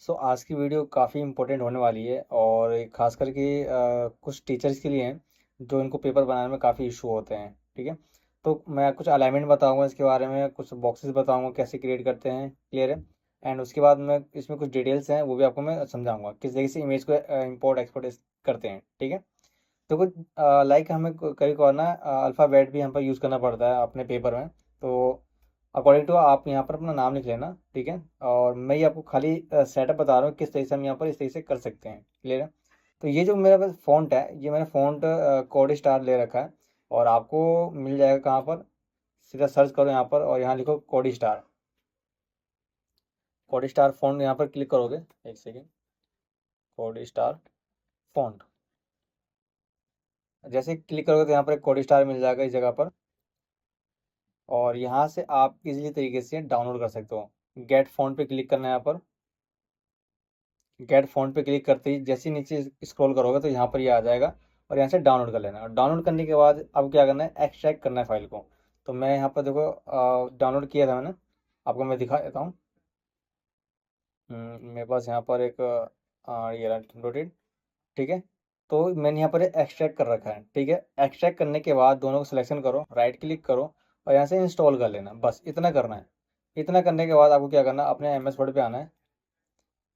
सो आज की वीडियो काफ़ी इंपॉर्टेंट होने वाली है और खास करके कुछ टीचर्स के लिए हैं जो इनको पेपर बनाने में काफ़ी इशू होते हैं। ठीक है, तो मैं कुछ अलाइनमेंट बताऊंगा इसके बारे में, कुछ बॉक्सेस बताऊंगा कैसे क्रिएट करते हैं। क्लियर है? एंड उसके बाद मैं इसमें कुछ डिटेल्स हैं वो भी आपको मैं समझाऊंगा किस तरीके से इमेज को इंपोर्ट एक्सपोर्ट करते हैं। ठीक है, तो कुछ लाइक हमें कभी कभार ना अल्फ़ाबेट भी हम पर यूज़ करना पड़ता है अपने पेपर में। तो अकॉर्डिंग टू आप यहाँ पर अपना नाम लिख लेना। ठीक है, और मैं ये आपको खाली सेटअप बता रहा हूँ किस तरीके से हम यहाँ पर इस तरीके से कर सकते हैं। क्लियर है? तो ये जो मेरा पास फ़ॉन्ट है, ये मैंने फ़ॉन्ट कोड स्टार ले रखा है और आपको मिल जाएगा कहाँ पर। सीधा सर्च करो यहाँ पर और यहाँ लिखो code star. Code star font यहाँ पर क्लिक करोगे, एक सेकेंड, कोड स्टार फ़ॉन्ट जैसे क्लिक करोगे तो यहाँ पर एक कोड स्टार मिल जाएगा इस जगह पर। और यहाँ से आप इजीली तरीके से डाउनलोड कर सकते हो। गेट फ़ॉन्ट पे क्लिक करना है यहाँ पर। गेट फ़ॉन्ट पे क्लिक करते ही जैसे ही नीचे स्क्रॉल करोगे तो यहाँ पर ये आ जाएगा और यहाँ से डाउनलोड कर लेना है। और डाउनलोड करने के बाद अब क्या करना है, एक्सट्रैक्ट करना है फाइल को। तो मैं यहाँ पर देखो डाउनलोड किया था मैंने, आपको मैं दिखा देता हूँ। मेरे पास यहाँ पर एक ये रहा डाउनलोडेड। ठीक है, तो मैंने यहाँ पर एक्सट्रैक्ट कर रखा है। ठीक है, एक्सट्रैक्ट करने के बाद दोनों को सिलेक्शन करो, राइट क्लिक करो और यहाँ से इंस्टॉल कर लेना। बस इतना करना है। इतना करने के बाद आपको क्या करना है, अपने एम एस वर्ड पे आना है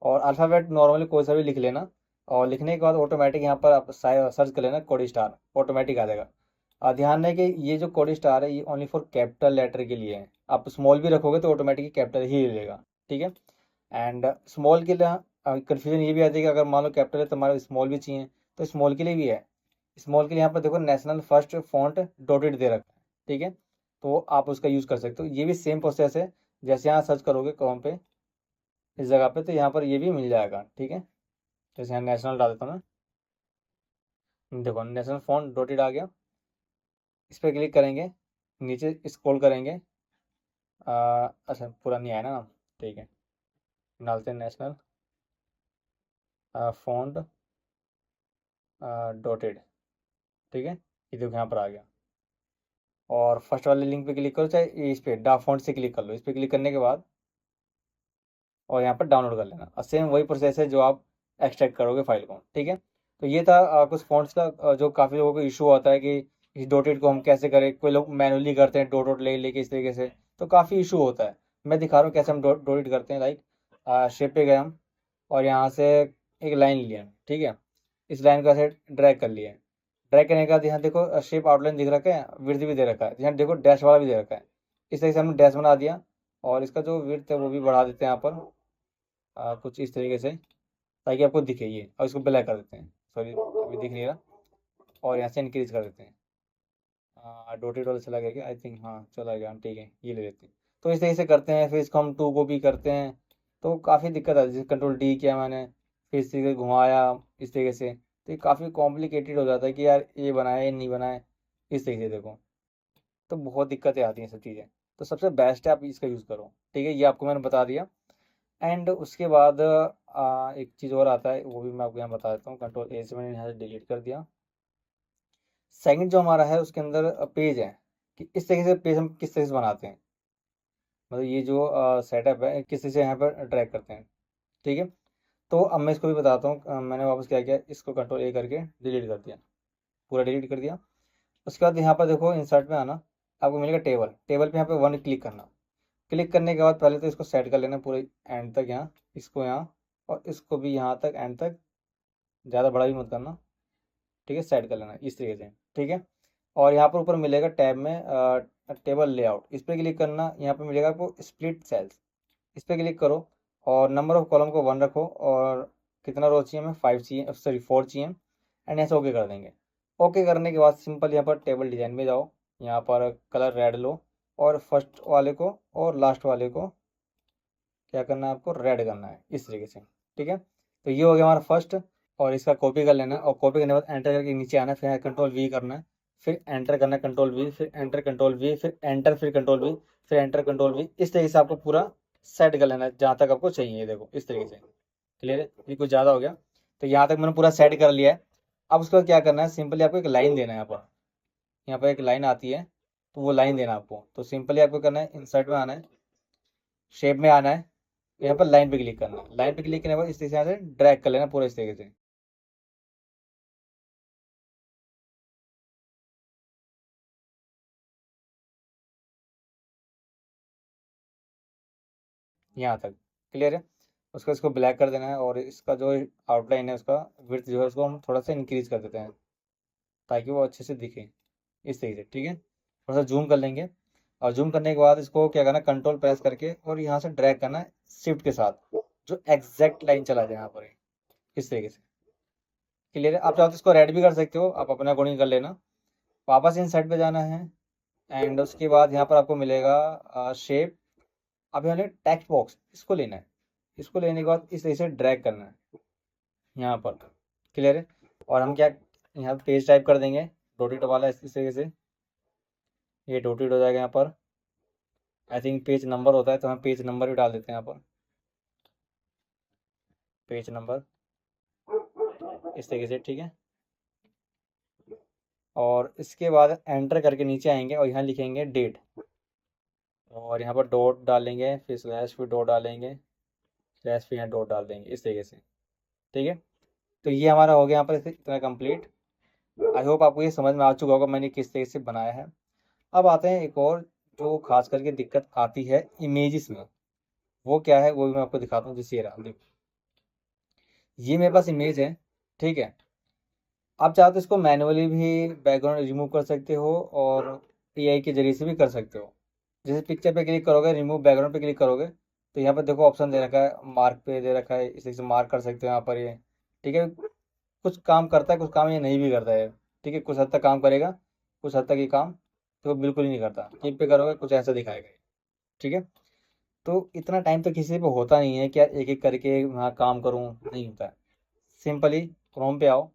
और अल्फ़ाबेट नॉर्मली कोई सा भी लिख लेना। और लिखने के बाद ऑटोमेटिक यहाँ पर आप सर्च कर लेना कोड स्टार, ऑटोमेटिक आ जाएगा। ध्यान रहे कि ये जो कोड स्टार है ये ओनली फॉर कैपिटल लेटर के लिए है। आप स्मॉल भी रखोगे तो ऑटोमेटिक कैपिटल ही लेगा। ठीक है, एंड स्मॉल के लिए कन्फ्यूजन ये भी आती है कि अगर मान लो कैपिटल है तो हमारे स्मॉल भी चाहिए, तो स्मॉल के लिए भी है। स्मॉल के लिए यहाँ पर देखो नेशनल फर्स्ट फॉन्ट डॉटेड दे रखा है। ठीक है, तो आप उसका यूज़ कर सकते हो। ये भी सेम प्रोसेस है, जैसे यहाँ सर्च करोगे कॉम पे इस जगह पे तो यहाँ पर ये भी मिल जाएगा। ठीक है, जैसे यहाँ नेशनल डाल देता हूँ मैं, देखो नेशनल फॉन्ट डॉटेड आ गया। इस पर क्लिक करेंगे, नीचे स्क्रॉल करेंगे। अच्छा पूरा नहीं आया ना नाम, ठीक है, डालते हैं नेशनल फॉन्ट डॉटेड। ठीक है, ये देखो यहाँ पर आ गया। और फर्स्ट वाले लिंक पे क्लिक करो, चाहे इस पे डा फॉन्ट से क्लिक कर लो। इस पे क्लिक करने के बाद और यहाँ पर डाउनलोड कर लेना। और सेम वही प्रोसेस है जो आप एक्सट्रैक्ट करोगे फाइल को। ठीक है, तो ये था कुछ फॉन्ट्स का जो काफ़ी लोगों को इशू होता है कि इस डॉटेड को हम कैसे करें। कोई लोग मैनुअली करते हैं डॉट डॉट ले लेके इस तरीके से, तो काफ़ी इशू होता है। मैं दिखा रहा हूँ कैसे हम डॉटेड करते हैं। लाइक शेप पे गए हम और यहाँ से एक लाइन लिया। ठीक है, इस लाइन को ऐसे ड्रैग कर लिया। ड्रैग करने के बाद यहाँ देखो शेप आउटलाइन दिख रखा है, विड्थ भी दे रखा है, यहाँ देखो डैश वाला भी दे रखा है। इस तरीके से हमने डैश बना दिया और इसका जो विड्थ है वो भी बढ़ा देते हैं यहाँ पर कुछ इस तरीके से, ताकि आपको दिखे ये। और इसको ब्लैक कर देते हैं, सॉरी अभी दिख नहीं रहा। और यहाँ से इंक्रीज कर देते हैं। डोटेड वाला चला गया क्या? आई थिंक हाँ चला गया। ठीक है, ये ले लेते हैं। तो इस तरीके से करते हैं। फिर इसको हम टू को भी करते हैं तो काफ़ी दिक्कत आती है। जैसे कंट्रोल डी किया मैंने, फिर इस तरीके से घुमाया इस तरीके से, तो ये काफ़ी कॉम्प्लिकेटेड हो जाता है कि यार ये बनाए नहीं बनाए। इस तरीके से देखो तो बहुत दिक्कतें आती हैं सब चीज़ें। तो सबसे बेस्ट है आप इसका यूज़ करो। ठीक है, ये आपको मैंने बता दिया। एंड उसके बाद एक चीज़ और आता है, वो भी मैं आपको यहाँ बता देता हूँ। कंट्रोल ए से मैंने यहाँ से डिलीट कर दिया। सेकंड जो हमारा है उसके अंदर पेज है कि इस तरीके से पेज हम किस तरह से बनाते हैं। मतलब ये जो सेटअप है किस तरह से यहाँ पर ट्रैक करते हैं। ठीक है, तो अब मैं इसको भी बताता हूँ। मैंने वापस क्या किया, इसको कंट्रोल ए करके डिलीट कर दिया, पूरा डिलीट कर दिया। उसके बाद यहाँ पर देखो इंसर्ट में आना, आपको मिलेगा टेबल। टेबल पे यहाँ पे वन क्लिक करना। क्लिक करने के बाद पहले तो इसको सेट कर लेना पूरे एंड तक, यहाँ इसको यहाँ और इसको भी यहाँ तक एंड तक, ज़्यादा बड़ा भी मत करना। ठीक है, सेट कर लेना इस तरीके से। ठीक है, और यहाँ पर ऊपर मिलेगा टैब में टेबल लेआउट, इस पर क्लिक करना। यहाँ पर मिलेगा आपको स्प्लिट सेल्स, इस पर क्लिक करो और नंबर ऑफ कॉलम को 1 रखो। और कितना रो चाहिए हमें, 5 चाहिए, सॉरी 4 चाहिए। एंड ऐसे ओके कर देंगे। ओके करने के बाद सिंपल यहाँ पर टेबल डिज़ाइन में जाओ, यहाँ पर कलर रेड लो और फर्स्ट वाले को और लास्ट वाले को क्या करना है, आपको रेड करना है इस तरीके से। ठीक है, तो ये हो गया हमारा फर्स्ट। और इसका कॉपी कर लेना है और कॉपी करने के बाद एंटर करके नीचे आना है, फिर कंट्रोल वी करना है, फिर एंटर करना है कंट्रोल वी, फिर एंटर कंट्रोल वी, फिर एंटर, फिर कंट्रोल वी, फिर एंटर कंट्रोल वी। इस तरीके से आपको पूरा सेट कर लेना है जहाँ तक आपको चाहिए। देखो इस तरीके से। क्लियर है? ये कुछ ज़्यादा हो गया, तो यहाँ तक मैंने पूरा सेट कर लिया है। अब उसके बाद क्या करना है, सिंपली आपको एक लाइन देना है। यहाँ पर एक लाइन आती है, तो वो लाइन देना आपको। तो सिंपली आपको करना है, इंसर्ट में आना है, शेप में आना है, यहाँ पर लाइन पे क्लिक करना है। लाइन पे क्लिक करने के बाद इस तरीके से यहाँ से ड्रैग कर लेना पूरा इस तरीके से। यहाँ तक क्लियर है। उसका इसको ब्लैक कर देना है और इसका जो आउटलाइन है उसका विड्थ जो है उसको हम थोड़ा सा इंक्रीज कर देते हैं ताकि वो अच्छे से दिखे इस तरीके से। ठीक है, थोड़ा सा जूम कर लेंगे और जूम करने के बाद इसको क्या करना, कंट्रोल प्रेस करके और यहाँ से ड्रैग करना है शिफ्ट के साथ, जो एग्जैक्ट लाइन चला जाए यहाँ पर इस तरीके से। क्लियर है। आप चाहो तो इसको रेड भी कर सकते हो, आप अपना अकॉर्डिंग कर लेना। वापस इन साइड पे जाना है एंड उसके बाद यहाँ पर आपको मिलेगा शेप। अब यहाँ टेक्स्ट बॉक्स इसको लेना है। इसको लेने के बाद इस तरीके से ड्रैग करना है यहाँ पर। क्लियर है। और हम क्या यहाँ पेज टाइप कर देंगे डॉटेड वाला इस तरीके से, ये डॉटेड हो जाएगा यहाँ पर। आई थिंक पेज नंबर होता है तो हम पेज नंबर भी डाल देते हैं यहाँ पर, पेज नंबर इस तरीके से। ठीक है, और इसके बाद एंटर करके नीचे आएंगे और यहाँ लिखेंगे डेट और यहाँ पर डॉट डालेंगे, फिर स्लैश, फिर डॉट डालेंगे, स्लैश, फिर यहाँ डॉट डाल देंगे इस तरीके से। ठीक है, तो ये हमारा हो गया यहाँ पर इतना कंप्लीट। आई होप आपको ये समझ में आ चुका होगा मैंने किस तरीके से बनाया है। अब आते हैं एक और जो खास करके दिक्कत आती है इमेजेस में, वो क्या है वो भी मैं आपको दिखाता हूँ। जैसे ये रहा, देखो ये मेरे पास इमेज है। ठीक है, आप चाहो तो इसको मैनुअली भी बैकग्राउंड रिमूव कर सकते हो और एआई के जरिए से भी कर सकते हो। जैसे पिक्चर पे क्लिक करोगे, रिमूव बैकग्राउंड पे क्लिक करोगे तो यहाँ पर देखो ऑप्शन दे रखा है, मार्क पे दे रखा है, इस तरीके से मार्क कर सकते हो यहाँ पर ये। ठीक है, कुछ काम करता है, कुछ काम ये नहीं भी करता है। ठीक है, कुछ हद तक काम करेगा, कुछ हद तक ये काम तो बिल्कुल ही नहीं करता। क्लिक पे करोगे कुछ ऐसा दिखाएगा ये। ठीक है, तो इतना टाइम तो किसी पे होता नहीं है कि यार एक एक करके वहाँ काम करूँ, नहीं होता है। सिंपली क्रोम पे आओ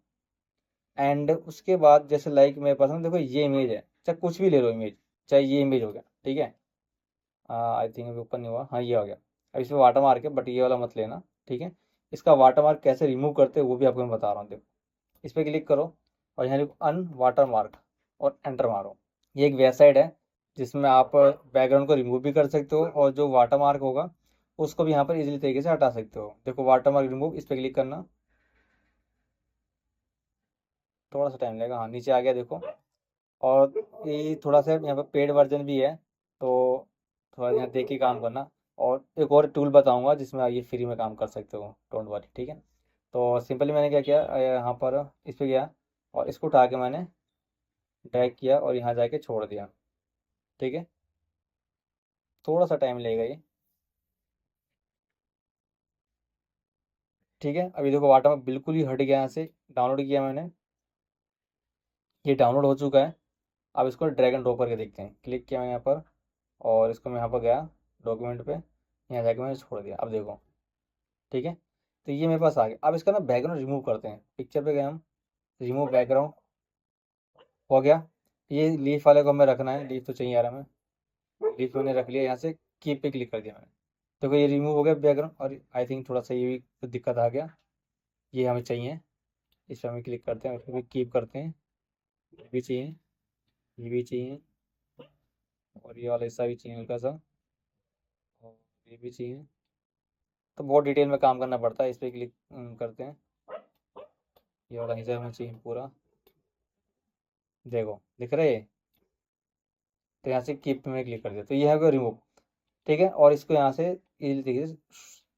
एंड उसके बाद जैसे लाइक मेरे पास ना देखो ये इमेज है, चाहे कुछ भी ले लो इमेज, चाहे ये इमेज हो गया। ठीक है, आई थिंक अभी ओपन नहीं हुआ, हाँ ये हो गया। अब इसमें वाटर मार्क है बट ये वाला मत लेना। ठीक है, इसका वाटर मार्क कैसे रिमूव करते हैं वो भी आपको मैं बता रहा हूँ। देखो इस पर क्लिक करो और यहाँ लिखो अन वाटर मार्क और एंटर मारो। ये एक वेबसाइट है जिसमें आप बैकग्राउंड को रिमूव भी कर सकते हो और जो वाटर मार्क होगा उसको भी यहाँ पर इजीली तरीके से हटा सकते हो। देखो वाटर मार्क रिमूव, इस पर क्लिक करना, थोड़ा सा टाइम लगेगा, हाँ नीचे आ गया देखो। और ये थोड़ा सा यहाँ पर पेड वर्जन भी है तो थोड़ा यहाँ देख के काम करना। और एक और टूल बताऊंगा जिसमें आप ये फ्री में काम कर सकते हो, डोंट वरी। ठीक है, तो सिंपली मैंने क्या किया, यहाँ पर इस पर गया और इसको उठा के मैंने ड्रैग किया और यहाँ जाके छोड़ दिया। ठीक है, थोड़ा सा टाइम लगेगा ये। ठीक है, अभी देखो वाटर में बिल्कुल ही हट गया, यहाँ से डाउनलोड किया मैंने, ये डाउनलोड हो चुका है। अब इसको ड्रैग एंड ड्रॉप करके देखते हैं। क्लिक किया मैं यहाँ पर और इसको मैं यहाँ पर गया डॉक्यूमेंट पे, यहाँ जाके मैंने छोड़ दिया। अब देखो ठीक है, तो ये मेरे पास आ गया। अब इसका ना बैकग्राउंड रिमूव करते हैं। पिक्चर पे गए हम, रिमूव बैकग्राउंड हो गया। ये लीफ वाले को हमें रखना है, लीफ तो चाहिए यार हमें, लीफ मैंने रख लिया। यहाँ से कीप पे क्लिक कर दिया मैंने, देखो ये रिमूव हो गया बैकग्राउंड। और आई थिंक थोड़ा सा ये भी तो दिक्कत आ गया, ये हमें चाहिए, इस पर हमें क्लिक करते हैं, उसको भी कीप करते हैं। ये भी चाहिए, ये भी चाहिए और ये वाला हिस्सा भी चाहिए हल्का सा, और ये भी चाहिए। तो बहुत डिटेल में काम करना पड़ता है। इस पर क्लिक करते हैं, ये वाला हिस्सा हमें चाहिए पूरा, देखो दिख रहा है ये। तो यहाँ से कीप में क्लिक कर दिया तो ये है वो रिमूव। ठीक है, और इसको यहाँ से इजीली तरीके से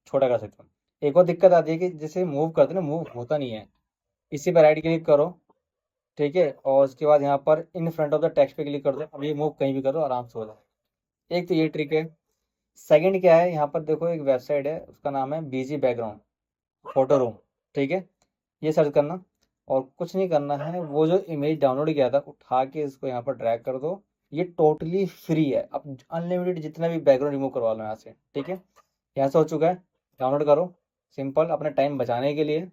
छोटा कर सकते हो। एक और दिक्कत आती है कि जैसे मूव करते हैं ना, मूव होता नहीं है। इसी पर राइट क्लिक करो, ठीक है, और उसके बाद यहाँ पर in front of the text पे क्लिक कर दो। अब ये मूव कहीं भी करो आराम से हो जाएगा। एक तो ये ट्रिक है। सेकंड क्या है, यहाँ पर देखो एक वेबसाइट है, उसका नाम है बीजी बैकग्राउंड फोटो रूम। ठीक है, ये सर्च करना और कुछ नहीं करना है, वो जो इमेज डाउनलोड किया था उठा के इसको यहाँ पर ड्रैग कर दो। ये टोटली फ्री है, अब अनलिमिटेड जितना भी बैकग्राउंड रिमूव करवा लो यहाँ से। ठीक है, यहाँ से हो चुका है, डाउनलोड करो सिंपल अपना टाइम बचाने के लिए।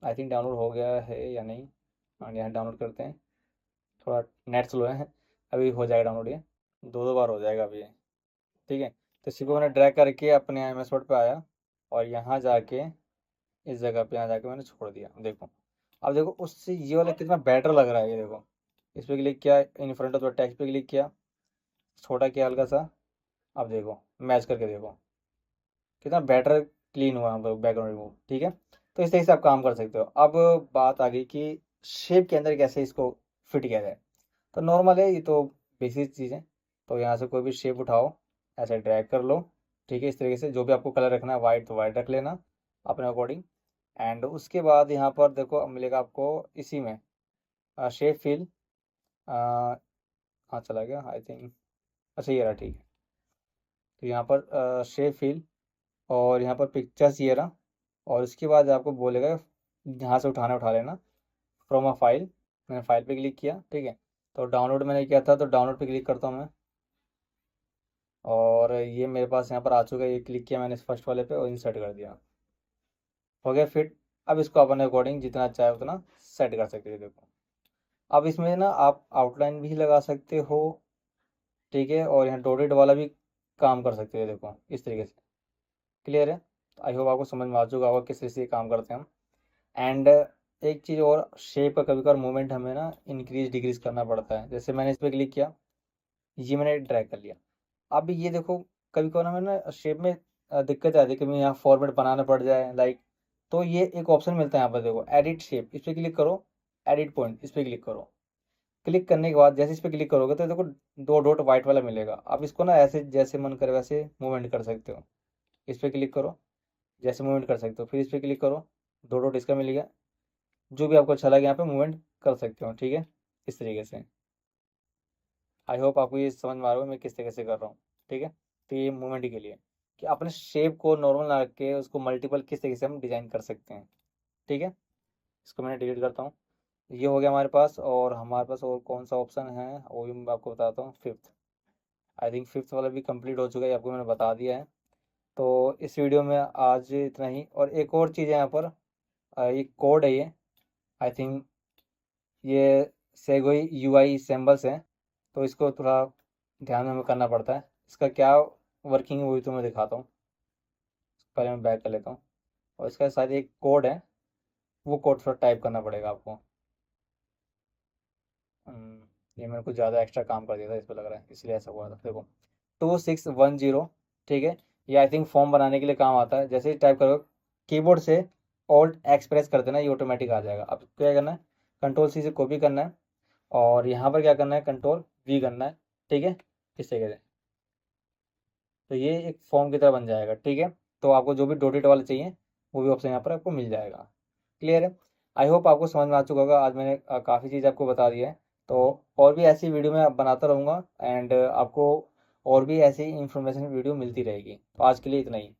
आई थिंक डाउनलोड हो गया है या नहीं, हाँ यहाँ डाउनलोड करते हैं। थोड़ा नेट स्लो है, अभी हो जाएगा डाउनलोड ये, दो दो बार हो जाएगा अभी ये। ठीक है, तो इसी को मैंने ड्रैग करके अपने MS वर्ड पे आया और यहाँ जाके इस जगह पे यहाँ जाके मैंने छोड़ दिया। देखो अब देखो उससे ये वाला कितना बेटर लग रहा है, ये देखो। इस पर क्लिक किया, in front of the text पे क्लिक किया, छोटा किया हल्का सा। अब देखो मैच करके देखो, कितना बेटर क्लीन हुआ हम लोग बैकग्राउंड रिमूव। ठीक है, तो इस तरीके से आप काम कर सकते हो। अब बात आ गई कि शेप के अंदर कैसे इसको फिट किया जाए। तो नॉर्मल है, ये तो बेसिक चीज़ है। तो यहाँ से कोई भी शेप उठाओ, ऐसे ड्रैग कर लो। ठीक है, इस तरीके से जो भी आपको कलर रखना है, वाइट तो वाइट रख लेना अपने अकॉर्डिंग। एंड उसके बाद यहाँ पर देखो मिलेगा आपको इसी में शेप फिल। हाँ चला गया आई थिंक, अच्छा ये रहा, ठीक है। तो यहाँ पर शेप फिल और यहाँ पर पिक्चर्स ये रहा। और इसके बाद आपको बोलेगा यहाँ से उठा लेना फ्रॉम अ फाइल। मैंने फाइल पे क्लिक किया, ठीक है। तो डाउनलोड मैंने किया था, तो डाउनलोड पे क्लिक करता हूँ मैं। और ये मेरे पास यहाँ पर आ चुका है, ये क्लिक किया मैंने इस फर्स्ट वाले पे और इंसर्ट कर दिया, हो गया फिट। अब इसको अपने अकॉर्डिंग जितना चाहे उतना सेट कर सकते हो। देखो अब इसमें ना आप आउटलाइन भी लगा सकते हो, ठीक है, और यहाँ डॉटेड वाला भी काम कर सकते हो। देखो इस तरीके से, क्लियर है। आई होप आपको समझ में आ चुका होगा किस तरह से काम करते हैं हम। एंड एक चीज़ और, शेप का कभी कभार मूवमेंट हमें ना इंक्रीज डिक्रीज करना पड़ता है। जैसे मैंने इस पर क्लिक किया, ये मैंने ड्रैग कर लिया। अब ये देखो कभी कभार हमें ना शेप में दिक्कत आती है, कभी यहाँ फॉर्मेट बनाना पड़ जाए लाइक। तो ये एक ऑप्शन मिलता है यहाँ पर, देखो एडिट शेप, इस पर क्लिक करो। एडिट पॉइंट, इस पर क्लिक करो। क्लिक करने के बाद जैसे इस पर क्लिक करोगे तो देखो दो डॉट वाइट वाला मिलेगा। अब इसको ना ऐसे जैसे मन करे वैसे मूवमेंट कर सकते हो। इस पर क्लिक करो, जैसे मूवमेंट कर सकते हो। फिर इस पर क्लिक करो, दो डॉट इसका मिल गया। जो भी आपको अच्छा लगे यहाँ पे मूवमेंट कर सकते हो, ठीक है, इस तरीके से। आई होप आपको ये समझ में आ रहा है मैं किस तरीके से कर रहा हूँ, ठीक है। तो ये मूवमेंट के लिए कि अपने शेप को नॉर्मल ना रख के उसको मल्टीपल किस तरीके से हम डिजाइन कर सकते हैं, ठीक है। इसको मैंने डिलीट करता हूँ। ये हो गया हमारे पास। और हमारे पास और कौन सा ऑप्शन है वो भी मैं आपको बताता हूँ, फिफ्थ। आई थिंक फिफ्थ वाला भी कंप्लीट हो चुका है, आपको मैंने बता दिया है। तो इस वीडियो में आज इतना ही। और एक और चीज़ है यहाँ पर, ये कोड है ये, आई थिंक ये सेगोई यूआई सिंबल्स हैं। तो इसको थोड़ा ध्यान में हमें करना पड़ता है। इसका क्या वर्किंग है वो भी तो मैं दिखाता हूँ। पहले मैं बैक कर लेता हूँ। और इसका शायद एक कोड है, वो कोड थोड़ा टाइप करना पड़ेगा आपको। ये मेरे को ज़्यादा एक्स्ट्रा काम कर दिया था इस पर लग रहा है, इसलिए ऐसा हुआ था। देखो 2610, ठीक है। ये आई थिंक फॉर्म बनाने के लिए काम आता है। जैसे ही टाइप करो कीबोर्ड से ऑल्ट एक्स प्रेस कर देना, ये ऑटोमेटिक आ जाएगा। अब क्या करना है, कंट्रोल सी से कॉपी करना है और यहाँ पर क्या करना है, कंट्रोल वी करना है, ठीक है, इस तरीके से। तो ये एक फॉर्म की तरह बन जाएगा, ठीक है। तो आपको जो भी डॉटेड वाला चाहिए वो भी ऑप्शन यहाँ पर आपको मिल जाएगा, क्लियर है। आई होप आपको समझ में आ चुका होगा। आज मैंने काफ़ी चीज़ आपको बता दी है। तो और भी ऐसी वीडियो मैं बनाता रहूँगा एंड आपको और भी ऐसी इंफॉर्मेशन वीडियो मिलती रहेगी। तो आज के लिए इतना ही।